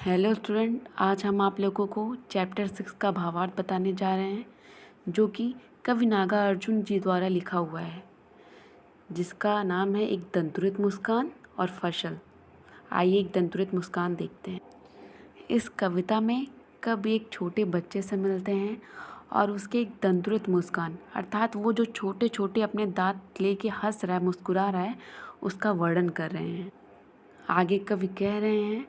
Hello student, आज हम आप लोगों को चैप्टर 6 का भावार्थ बताने जा रहे हैं, जो कि कवि नागार्जुन जी द्वारा लिखा हुआ है, जिसका नाम है एक दंतुरित मुस्कान और फसल। आइए एक दंतुरित मुस्कान देखते हैं। इस कविता में कवि एक छोटे बच्चे से मिलते हैं और उसके एक दंतुरित मुस्कान अर्थात वो जो छोटे छोटे अपने दांत लेके हंस रहा है, मुस्कुरा रहा है, उसका वर्णन कर रहे हैं। आगे कवि कह रहे हैं,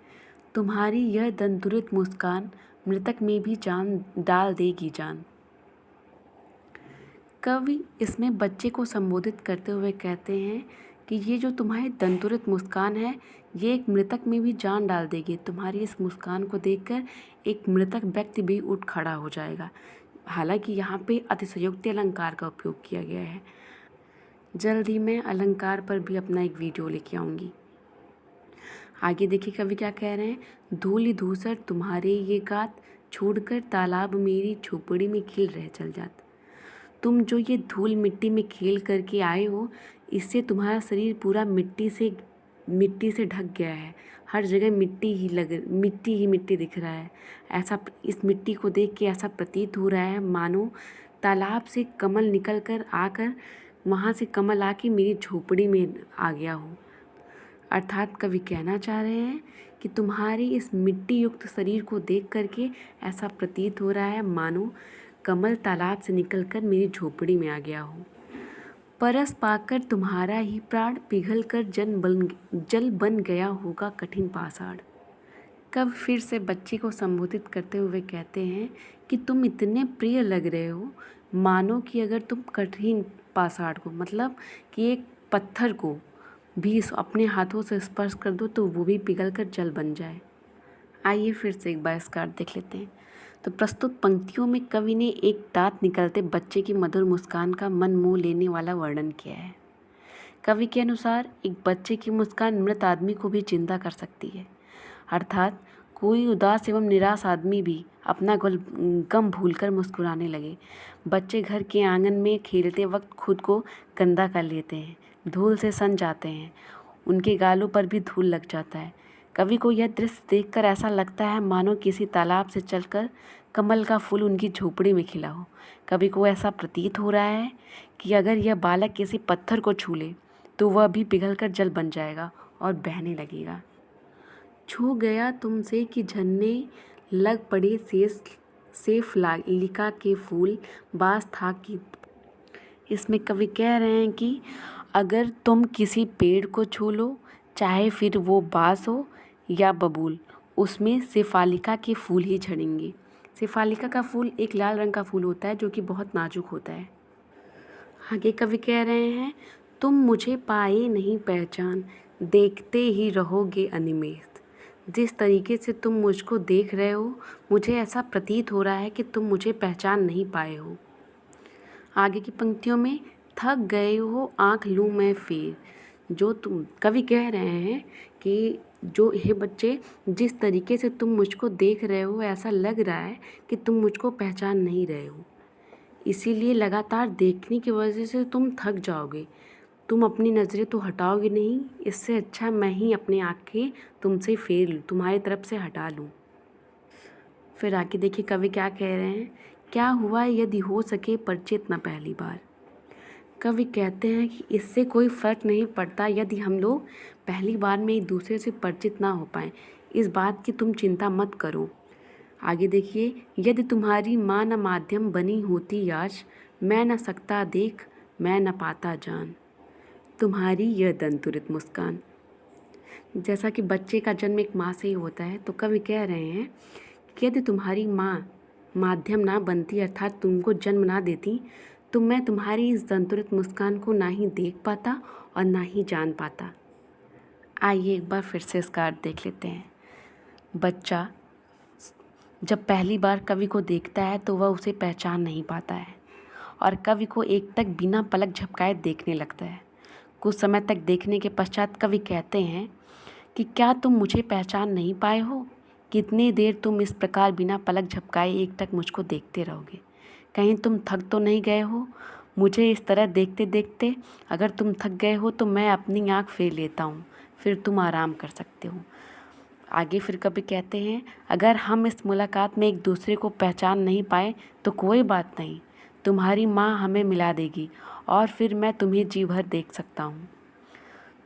तुम्हारी यह दंतुरित मुस्कान मृतक में भी जान डाल देगी जान। कवि इसमें बच्चे को संबोधित करते हुए कहते हैं कि ये जो तुम्हारी दंतुरित मुस्कान है, ये एक मृतक में भी जान डाल देगी। तुम्हारी इस मुस्कान को देखकर एक मृतक व्यक्ति भी उठ खड़ा हो जाएगा। हालांकि यहाँ पे अतिशयोक्ति अलंकार का उपयोग किया गया है। जल्द ही मैं अलंकार पर भी अपना एक वीडियो लेके आऊँगी। आगे देखिए कवि क्या कह रहे हैं, धूलि धूसर तुम्हारे ये गात, छोड़कर तालाब मेरी झोपड़ी में खिल रह चल जात। तुम जो ये धूल मिट्टी में खेल करके आए हो, इससे तुम्हारा शरीर पूरा मिट्टी से ढक गया है। हर जगह मिट्टी दिख रहा है। ऐसा इस मिट्टी को देख के ऐसा प्रतीत हो रहा है मानो तालाब से कमल निकल कर आकर वहाँ से कमल आके मेरी झोपड़ी में आ गया हो। अर्थात कवि कहना चाह रहे हैं कि तुम्हारी इस मिट्टी युक्त शरीर को देख करके ऐसा प्रतीत हो रहा है मानो कमल तालाब से निकलकर मेरी झोपड़ी में आ गया हो। परस पाकर तुम्हारा ही प्राण पिघल कर जल बन गया होगा कठिन पाषाण। कवि फिर से बच्चे को संबोधित करते हुए कहते हैं कि तुम इतने प्रिय लग रहे हो मानो कि अगर तुम कठिन पाषाण को, मतलब कि एक पत्थर को भी अपने हाथों से स्पर्श कर दो तो वो भी पिघल कर जल बन जाए। आइए फिर से एक बार इसका अर्थ देख लेते हैं। तो प्रस्तुत पंक्तियों में कवि ने एक दांत निकलते बच्चे की मधुर मुस्कान का मन मोह लेने वाला वर्णन किया है। कवि के अनुसार एक बच्चे की मुस्कान मृत आदमी को भी जिंदा कर सकती है। अर्थात कोई उदास एवं निराश आदमी भी अपना गम भूलकर मुस्कुराने लगे। बच्चे घर के आंगन में खेलते वक्त खुद को गंदा कर लेते हैं, धूल से सन जाते हैं, उनके गालों पर भी धूल लग जाता है। कवि को यह दृश्य देखकर ऐसा लगता है मानो किसी तालाब से चलकर कमल का फूल उनकी झोपड़ी में खिला हो। कवि को ऐसा प्रतीत हो रहा है कि अगर यह बालक किसी पत्थर को छू ले तो वह भी पिघलकर जल बन जाएगा और बहने लगेगा। छू गया तुमसे कि झरने लग पड़े सेफलिका के फूल बास था कि। इसमें कवि कह रहे हैं कि अगर तुम किसी पेड़ को छू लो, चाहे फिर वो बांस हो या बबूल, उसमें शेफालिका के फूल ही झड़ेंगे। शेफालिका का फूल एक लाल रंग का फूल होता है जो कि बहुत नाजुक होता है। आगे कवि कह रहे हैं, तुम मुझे पाए नहीं पहचान, देखते ही रहोगे अनिमेष। जिस तरीके से तुम मुझको देख रहे हो, मुझे ऐसा प्रतीत हो रहा है कि तुम मुझे पहचान नहीं पाए हो। आगे की पंक्तियों में थक गए हो आँख लूँ मैं फेर। जो तुम कवि कह रहे हैं कि जो हे बच्चे, जिस तरीके से तुम मुझको देख रहे हो ऐसा लग रहा है कि तुम मुझको पहचान नहीं रहे हो। इसीलिए लगातार देखने की वजह से तुम थक जाओगे, तुम अपनी नज़रें तो हटाओगे नहीं। इससे अच्छा मैं ही अपनी आँखें तुमसे फेर लूँ, तुम्हारी तरफ से हटा लूँ। फिर आगे देखिए कवि क्या कह रहे हैं, क्या हुआ यदि हो सके परिचित न पहली बार। कवि कहते हैं कि इससे कोई फ़र्क नहीं पड़ता यदि हम लोग पहली बार में एक दूसरे से परिचित ना हो पाएँ, इस बात की तुम चिंता मत करो। आगे देखिए, यदि तुम्हारी माँ न माध्यम बनी होती आज, मैं न सकता देख मैं न पाता जान। तुम्हारी यह दंतुरित मुस्कान। जैसा कि बच्चे का जन्म एक माँ से ही होता है, तो कवि कह रहे हैं कि यदि तुम्हारी माँ माध्यम ना बनती, अर्थात तुमको जन्म ना देती, तो मैं तुम्हारी इस दंतुरित मुस्कान को ना ही देख पाता और ना ही जान पाता। आइए एक बार फिर से इसका अर्थ देख लेते हैं। बच्चा जब पहली बार कवि को देखता है तो वह उसे पहचान नहीं पाता है और कवि को एक तक बिना पलक झपकाए देखने लगता है। कुछ समय तक देखने के पश्चात कवि कहते हैं कि क्या तुम मुझे पहचान नहीं पाए हो? कितनी देर तुम इस प्रकार बिना पलक झपकाए एक टक मुझको देखते रहोगे? कहीं तुम थक तो नहीं गए हो? मुझे इस तरह देखते देखते अगर तुम थक गए हो तो मैं अपनी आँख फेर लेता हूँ, फिर तुम आराम कर सकते हो। आगे फिर कवि कहते हैं, अगर हम इस मुलाकात में एक दूसरे को पहचान नहीं पाए तो कोई बात नहीं, तुम्हारी माँ हमें मिला देगी और फिर मैं तुम्हें जी भर देख सकता हूँ,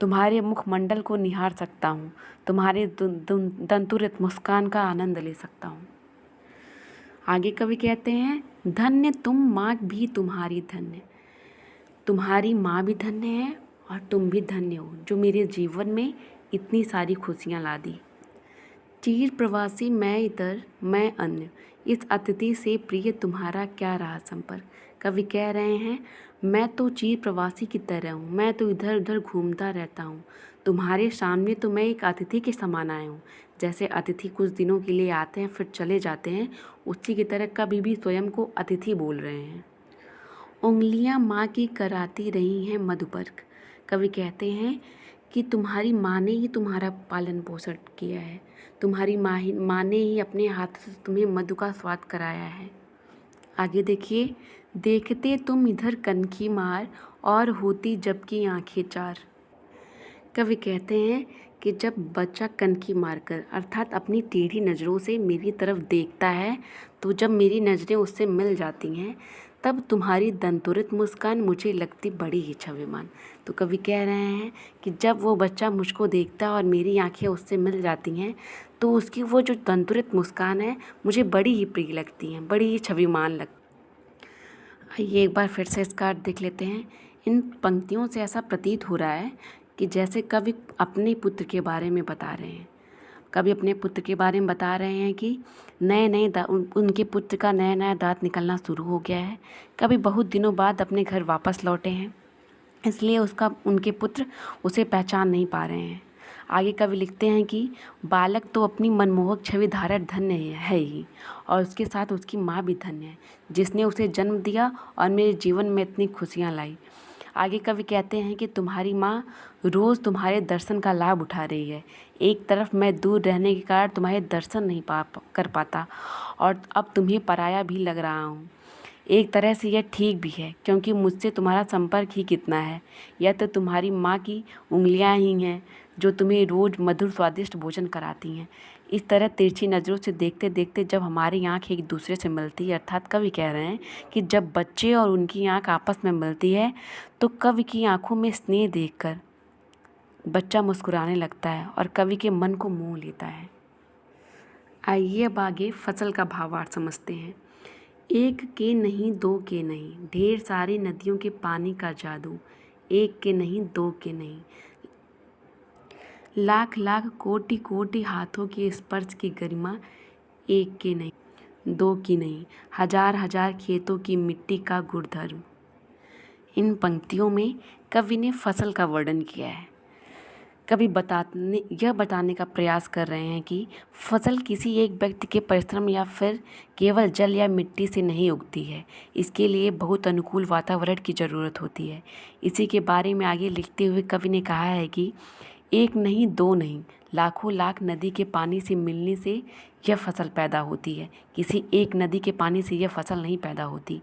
तुम्हारे मुखमंडल को निहार सकता हूँ, तुम्हारे दंतुरित मुस्कान का आनंद ले सकता हूँ। आगे कवि कहते हैं, धन्य तुम माँ भी तुम्हारी धन्य, तुम्हारी माँ भी धन्य है और तुम भी धन्य हो जो मेरे जीवन में इतनी सारी खुशियाँ ला दी। चिर प्रवासी मैं इधर मैं अन्य, इस अतिथि से प्रिय तुम्हारा क्या रहा संपर्क। कवि कह रहे हैं, मैं तो चिर प्रवासी की तरह हूँ, मैं तो इधर उधर घूमता रहता हूँ, तुम्हारे सामने तो मैं एक अतिथि के समान आया हूँ। जैसे अतिथि कुछ दिनों के लिए आते हैं फिर चले जाते हैं, उसी की तरह कभी भी स्वयं को अतिथि बोल रहे हैं। उंगलियां माँ की कराती रही हैं मधुपर्क। कवि कहते हैं कि तुम्हारी माँ ने ही तुम्हारा पालन पोषण किया है, तुम्हारी माँ ने ही अपने हाथ से तुम्हें मधु का स्वाद कराया है। आगे देखिए, देखते तुम इधर कनखी मार और होती जबकि आंखें चार। कवि कहते हैं कि जब बच्चा कनखी मारकर अर्थात अपनी टेढ़ी नज़रों से मेरी तरफ देखता है, तो जब मेरी नज़रें उससे मिल जाती हैं तब तुम्हारी दंतुरित मुस्कान मुझे लगती बड़ी ही छविमान। तो कवि कह रहे हैं कि जब वो बच्चा मुझको देखता है और मेरी आंखें उससे मिल जाती हैं तो उसकी वो जो दंतुरित मुस्कान है मुझे बड़ी ही प्रिय लगती हैं, बड़ी ही छविमान लगती। आइए एक बार फिर से इसका अर्थ देख लेते हैं। इन पंक्तियों से ऐसा प्रतीत हो रहा है कि जैसे कवि अपने पुत्र के बारे में बता रहे हैं। कवि अपने पुत्र के बारे में बता रहे हैं कि उनके पुत्र का नया नया दांत निकलना शुरू हो गया है। कवि बहुत दिनों बाद अपने घर वापस लौटे हैं, इसलिए उनके पुत्र उसे पहचान नहीं पा रहे हैं। आगे कवि लिखते हैं कि बालक तो अपनी मनमोहक छवि धारक धन्य है ही, और उसके साथ उसकी माँ भी धन्य है जिसने उसे जन्म दिया और मेरे जीवन में इतनी खुशियाँ लाई। आगे कवि कहते हैं कि तुम्हारी माँ रोज़ तुम्हारे दर्शन का लाभ उठा रही है। एक तरफ मैं दूर रहने के कारण तुम्हारे दर्शन नहीं कर पाता और अब तुम्हें पराया भी लग रहा हूँ। एक तरह से यह ठीक भी है क्योंकि मुझसे तुम्हारा संपर्क ही कितना है। यह तो तुम्हारी माँ की उंगलियाँ ही हैं जो तुम्हें रोज़ मधुर स्वादिष्ट भोजन कराती हैं। इस तरह तिरछी नज़रों से देखते देखते जब हमारी आँख एक दूसरे से मिलती है, अर्थात कवि कह रहे हैं कि जब बच्चे और उनकी आँख आपस में मिलती है तो कवि की आँखों में स्नेह देखकर बच्चा मुस्कुराने लगता है और कवि के मन को मोह लेता है। आइए अब आगे फसल का भावार्थ समझते हैं। एक के नहीं दो के नहीं, ढेर सारी नदियों के पानी का जादू, एक के नहीं दो के नहीं, लाख लाख कोटि कोटि हाथों के स्पर्श की गरिमा, एक के नहीं दो की नहीं, हजार हजार खेतों की मिट्टी का गुणधर्म। इन पंक्तियों में कवि ने फसल का वर्णन किया है। कवि यह बताने का प्रयास कर रहे हैं कि फसल किसी एक व्यक्ति के परिश्रम या फिर केवल जल या मिट्टी से नहीं उगती है, इसके लिए बहुत अनुकूल वातावरण की ज़रूरत होती है। इसी के बारे में आगे लिखते हुए कवि ने कहा है कि एक नहीं दो नहीं, लाखों लाख नदी के पानी से मिलने से यह फसल पैदा होती है। किसी एक नदी के पानी से यह फसल नहीं पैदा होती।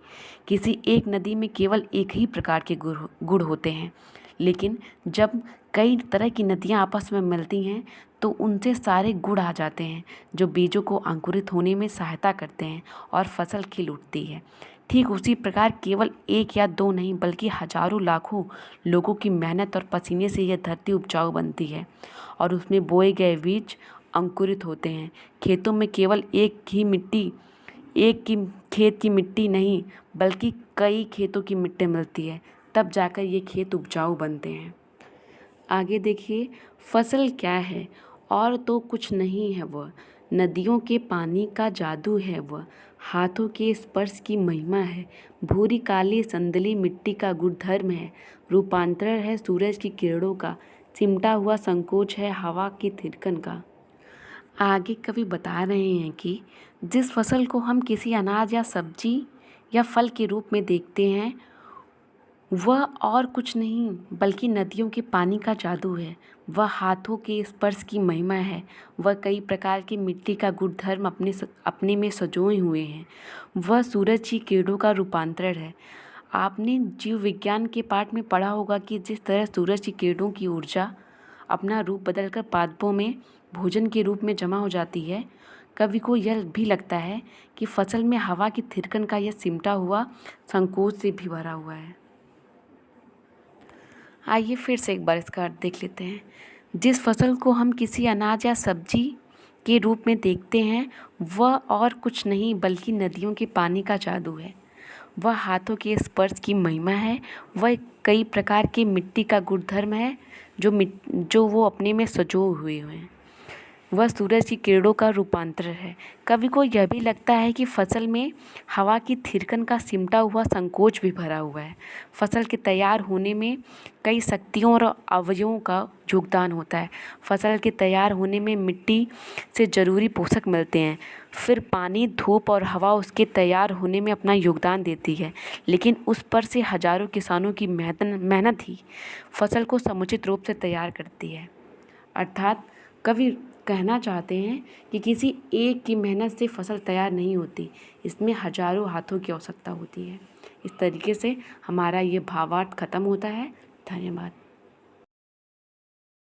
किसी एक नदी में केवल एक ही प्रकार के गुण होते हैं, लेकिन जब कई तरह की नदियाँ आपस में मिलती हैं तो उनसे सारे गुण आ जाते हैं जो बीजों को अंकुरित होने में सहायता करते हैं और फसल खिल उठती है। ठीक उसी प्रकार केवल एक या दो नहीं बल्कि हजारों लाखों लोगों की मेहनत और पसीने से यह धरती उपजाऊ बनती है और उसमें बोए गए बीज अंकुरित होते हैं। खेतों में केवल एक की खेत की मिट्टी नहीं बल्कि कई खेतों की मिट्टी मिलती है, तब जाकर ये खेत उपजाऊ बनते हैं। आगे देखिए, फसल क्या है और तो कुछ नहीं है वह, नदियों के पानी का जादू है वह, हाथों के स्पर्श की महिमा है, भूरी काली संदली मिट्टी का गुणधर्म है, रूपांतरण है सूरज की किरणों का, सिमटा हुआ संकोच है हवा की थिरकन का। आगे कवि बता रहे हैं कि जिस फसल को हम किसी अनाज या सब्जी या फल के रूप में देखते हैं वह और कुछ नहीं बल्कि नदियों के पानी का जादू है, वह हाथों के स्पर्श की महिमा है, वह कई प्रकार की मिट्टी का गुणधर्म अपने में सजोए हुए हैं, वह सूरज की किरणों का रूपांतरण है। आपने जीव विज्ञान के पाठ में पढ़ा होगा कि जिस तरह सूरज की किरणों की ऊर्जा अपना रूप बदलकर पादपों में भोजन के रूप में जमा हो जाती है, कवि को यह भी लगता है कि फसल में हवा की थिरकन का यह सिमटा हुआ संकोच से भी भरा हुआ है। आइए फिर से एक बार इसका अर्थ देख लेते हैं। जिस फसल को हम किसी अनाज या सब्जी के रूप में देखते हैं, वह और कुछ नहीं बल्कि नदियों के पानी का जादू है। वह हाथों के स्पर्श की महिमा है। वह कई प्रकार की मिट्टी का गुणधर्म है जो वो अपने में सजो हुए हैं। वह सूरज की किरणों का रूपांतर है। कवि को यह भी लगता है कि फसल में हवा की थिरकन का सिमटा हुआ संकोच भी भरा हुआ है। फसल के तैयार होने में कई शक्तियों और अवयवों का योगदान होता है। फसल के तैयार होने में मिट्टी से ज़रूरी पोषक मिलते हैं, फिर पानी, धूप और हवा उसके तैयार होने में अपना योगदान देती है, लेकिन उस पर से हजारों किसानों की मेहनत ही फसल को समुचित रूप से तैयार करती है। अर्थात कवि कहना चाहते हैं कि किसी एक की मेहनत से फसल तैयार नहीं होती, इसमें हजारों हाथों की आवश्यकता होती है। इस तरीके से हमारा ये भावार्थ खत्म होता है। धन्यवाद।